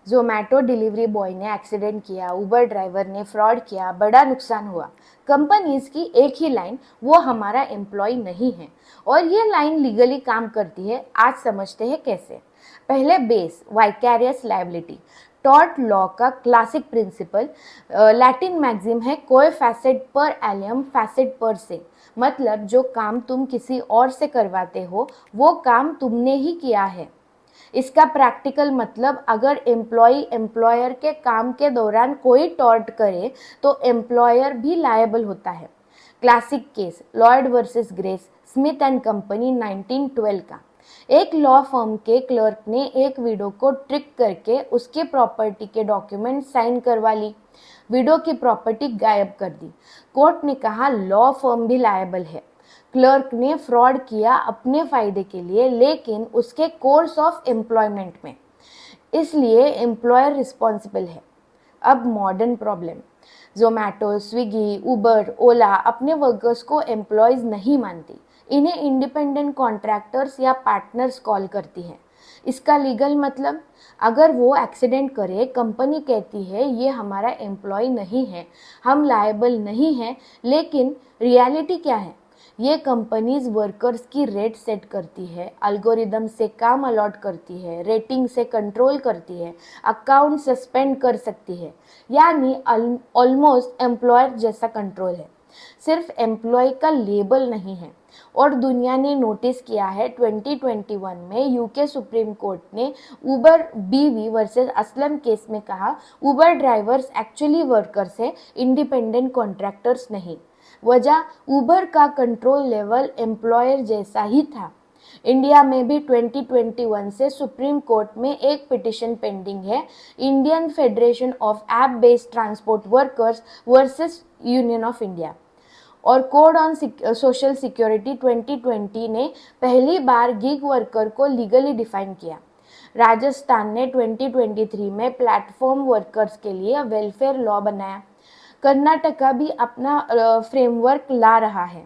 Zomato delivery boy ने accident किया, उबर driver ने फ्रॉड किया, बड़ा नुकसान हुआ। कंपनीज की एक ही लाइन, वो हमारा एम्प्लॉय नहीं है। और ये लाइन लीगली काम करती है। आज समझते हैं कैसे। पहले बेस, वाइकैरियस लायबिलिटी। टॉर्ट लॉ का क्लासिक प्रिंसिपल लैटिन मैक्सिम है, कोई फैसेट पर एलियम फैसेट पर से। मतलब जो काम तुम किसी और से करवाते हो वो काम तुमने ही किया है। इसका प्रैक्टिकल मतलब, अगर एम्प्लॉय एम्प्लॉयर के काम के दौरान कोई टॉर्ट करे तो एम्प्लॉयर भी लायबल होता है। Classic case Lloyd versus grace Smith and company 1912 का। एक लॉ फर्म के क्लर्क ने एक विडो को ट्रिक करके उसके प्रॉपर्टी के डॉक्यूमेंट साइन करवा ली। विडो की प्रॉपर्टी गायब कर दी। कोर्ट ने कहा लॉ फर्म भी लायबल है। क्लर्क ने फ्रॉड किया अपने फायदे के लिए, लेकिन उसके कोर्स ऑफ एम्प्लॉयमेंट में, इसलिए एम्प्लॉयर रिस्पॉन्सिबल है। अब मॉडर्न प्रॉब्लम, जोमैटो, स्विगी, उबर, ओला अपने वर्कर्स को एम्प्लॉयज नहीं मानती। इन्हें इंडिपेंडेंट कॉन्ट्रैक्टर्स या पार्टनर्स कॉल करती है। इसका लीगल मतलब, अगर वो एक्सीडेंट करे, कंपनी कहती है ये हमारा एम्प्लॉय नहीं है, हम लायबल नहीं हैं, लेकिन रियलिटी क्या है? ये कंपनीज वर्कर्स की रेट सेट करती है, अल्गोरिदम से काम अलॉट करती है, रेटिंग से कंट्रोल करती है, अकाउंट सस्पेंड कर सकती है। यानी ऑलमोस्ट एम्प्लॉयर जैसा कंट्रोल है। सिर्फ एम्प्लॉय का लेबल नहीं है। और दुनिया ने नोटिस किया है, 2021 में यूके सुप्रीम कोर्ट ने उबर बीवी वर्सेस असलम केस में कहा उबर ड्राइवर्स एक्चुअली वर्कर्स है, इंडिपेंडेंट कॉन्ट्रैक्टर्स नहीं। वजह, उबर का कंट्रोल लेवल एम्प्लॉयर जैसा ही था। इंडिया में भी 2021 से सुप्रीम कोर्ट में एक पिटिशन पेंडिंग है, Indian federation of app based transport workers versus union of India. और कोड ऑन सोशल सिक्योरिटी 2020 ने पहली बार गिग वर्कर को लीगली डिफाइन किया। राजस्थान ने 2023 में प्लेटफॉर्म वर्कर्स के लिए वेलफेयर लॉ बनाया। कर्नाटका भी अपना फ्रेमवर्क ला रहा है।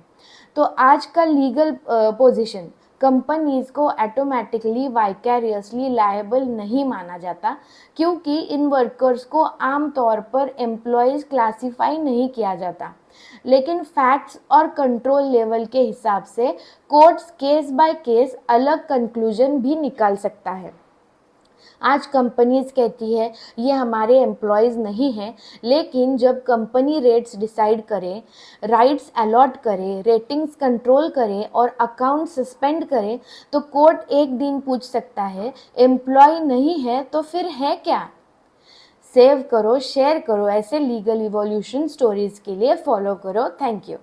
तो आज का लीगल पोजीशन, कंपनीज को ऑटोमेटिकली वाइकैरियसली लायबल नहीं माना जाता, क्योंकि इन वर्कर्स को आमतौर पर एम्प्लॉयज क्लासिफाई नहीं किया जाता। लेकिन फैक्ट्स और कंट्रोल लेवल के हिसाब से कोर्ट्स केस बाय केस अलग कंक्लूजन भी निकाल सकता है। आज कंपनीज कहती है ये हमारे एम्प्लॉयज़ नहीं हैं, लेकिन जब कंपनी रेट्स डिसाइड करे, राइट्स अलॉट करे, रेटिंग्स कंट्रोल करे और अकाउंट सस्पेंड करे, तो कोर्ट एक दिन पूछ सकता है एम्प्लॉय नहीं है तो फिर है क्या? सेव करो, शेयर करो, ऐसे लीगल इवोल्यूशन स्टोरीज के लिए फॉलो करो। Thank you.